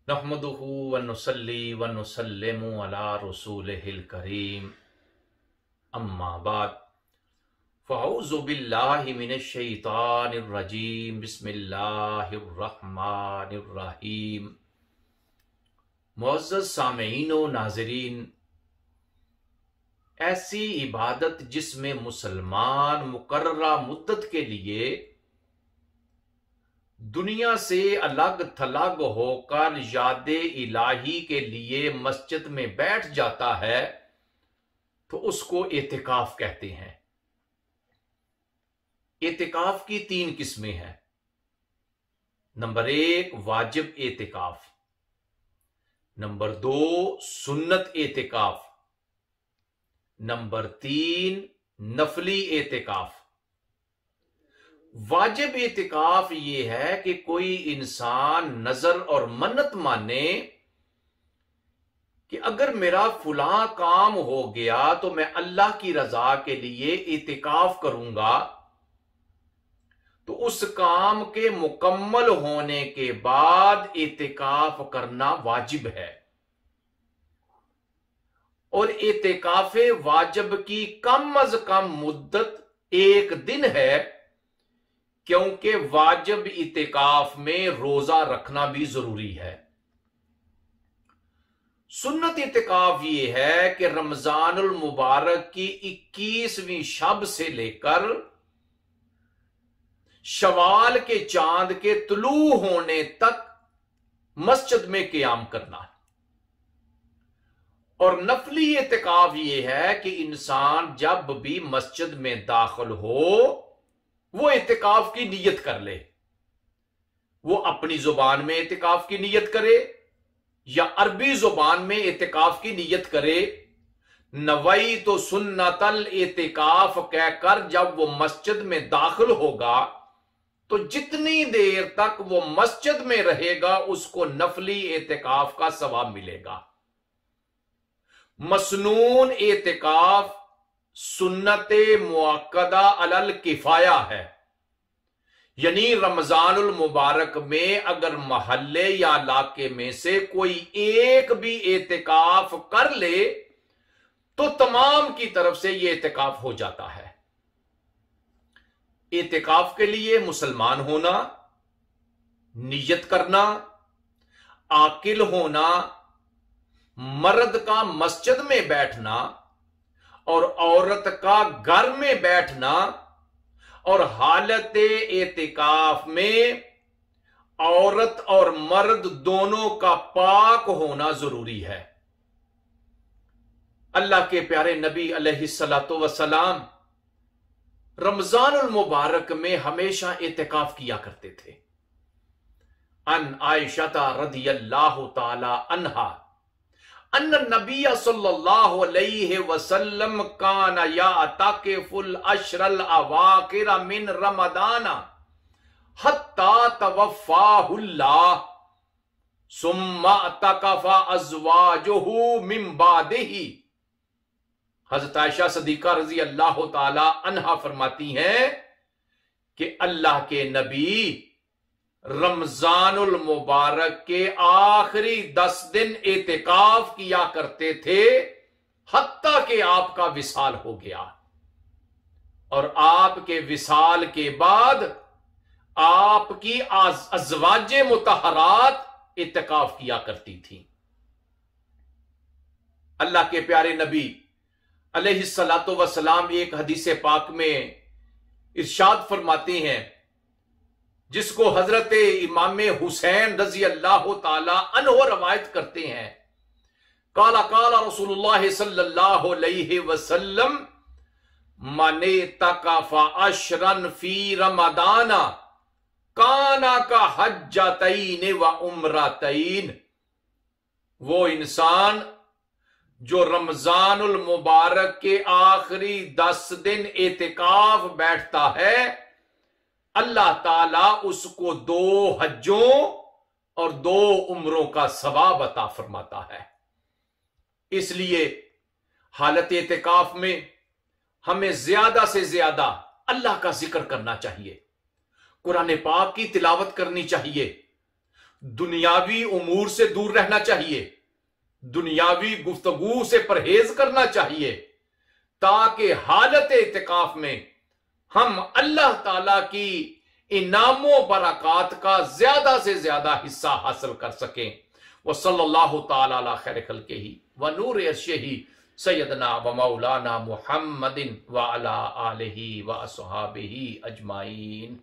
नहमदुहु व नुसल्ली व नुसल्लिमु अला रसूलिहिल करीम अम्मा बाद फ़अऊज़ु बिल्लाहि मिनश शैतानिर रजीम बिस्मिल्लाहिर रहमानिर रहीम। मुअज़्ज़ज़ सामीईन व नाज़रीन, ऐसी इबादत जिसमें मुसलमान मुकर्ररा मुद्दत के लिए दुनिया से अलग थलग होकर याद इलाही के लिए मस्जिद में बैठ जाता है तो उसको एतिकाफ कहते हैं। एतिकाफ की 3 किस्में हैं। नंबर 1 वाजिब एतिकाफ, नंबर 2 सुन्नत एतिकाफ, नंबर 3 नफली एतिकाफ। वाजिब एतिकाफ ये है कि कोई इंसान नजर और मन्नत माने कि अगर मेरा फुला काम हो गया तो मैं अल्लाह की रजा के लिए एतिकाफ करूंगा, तो उस काम के मुकम्मल होने के बाद एतिकाफ करना वाजिब है। और एतिकाफे वाजिब की कम अज कम मुद्दत 1 दिन है, क्योंकि वाजिब इतिकाफ में रोजा रखना भी जरूरी है। सुन्नत इतिकाफ ये है कि रमजानुल मुबारक की 21वीं शब से लेकर शवाल के चांद के तुलू होने तक मस्जिद में क़याम करना। और नफली इतिकाफ ये है कि इंसान जब भी मस्जिद में दाखिल हो वो इतिकाफ की नियत कर ले। वो अपनी जुबान में इतिकाफ की नियत करे या अरबी जुबान में इतिकाफ की नियत करे। नवई तो सुन्नतल इतिकाफ कहकर जब वो मस्जिद में दाखिल होगा तो जितनी देर तक वो मस्जिद में रहेगा उसको नफली इतिकाफ का सवाब मिलेगा। मसनून इतिकाफ सुन्नत मुअक्कदा अलल किफाया है, यानी रमजानुल मुबारक में अगर महल्ले या इलाके में से कोई एक भी एतिकाफ कर ले तो तमाम की तरफ से यह एतिकाफ हो जाता है। एतिकाफ के लिए मुसलमान होना, नियत करना, आकिल होना, मर्द का मस्जिद में बैठना और औरत का घर में बैठना, और हालत एतिकाफ में औरत और मर्द दोनों का पाक होना जरूरी है। अल्लाह के प्यारे नबी अलैहिस्सलातु वस्सलाम रमजानुल मुबारक में हमेशा एतिकाफ किया करते थे। अन आयशा रदियल्लाहु ताला अन्हा अन्न नबी सल्लल्लाहु अलैहि वसल्लम काना याताकिफुल अशरल अवाकिर मिन रमदाना हत्ता तवफ़ाहुल्लाह सुम्मा तकफा अज़वाजुहु मिन बादिही। हज़रत आयशा सदीका रज़ी अल्लाह ताला अन्हा फरमाती हैं कि अल्लाह के नबी रमजानुल मुबारक के आखिरी 10 दिन एतिकाफ किया करते थे, हत्ता कि आपका विसाल हो गया। और आपके विसाल के बाद आपकी अज़वाजे मुतहरात एतिकाफ किया करती थी। अल्लाह के प्यारे नबी अलैहिस्सलातु वस्सलाम एक हदीस पाक में इरशाद फरमाते हैं, जिसको हजरत इमाम हुसैन रजी अल्लाह ताला अन्हो रवायत करते हैं। काला काला रसूलुल्लाह सल्लल्लाहु अलैहि वसल्लम मने तकाफा अशरन फी रमदाना काना का हज्जतैन व उम्रतैन। वो इंसान जो रमजानुल मुबारक के आखिरी 10 दिन एतिकाफ बैठता है, अल्लाह ताला उसको 2 हज्जों और 2 उम्रों का सवाब अता फरमाता है। इसलिए हालत एतिकाफ में हमें ज्यादा से ज्यादा अल्लाह का जिक्र करना चाहिए, कुरान पाक की तिलावत करनी चाहिए, दुनियावी उमूर से दूर रहना चाहिए, दुनियावी गुफ्तगू से परहेज करना चाहिए, ताकि हालत इतिकाफ में हम अल्लाह ताला की इनामों बरक़ात का ज्यादा से ज्यादा हिस्सा हासिल कर सकें। वह सल्लल्लाहु ताला अला खैर खल्क़िही व नूर अर्शिही सय्यदना व मौलाना मुहम्मदिन व अला आलिही व अस्हाबिही अजमाइन।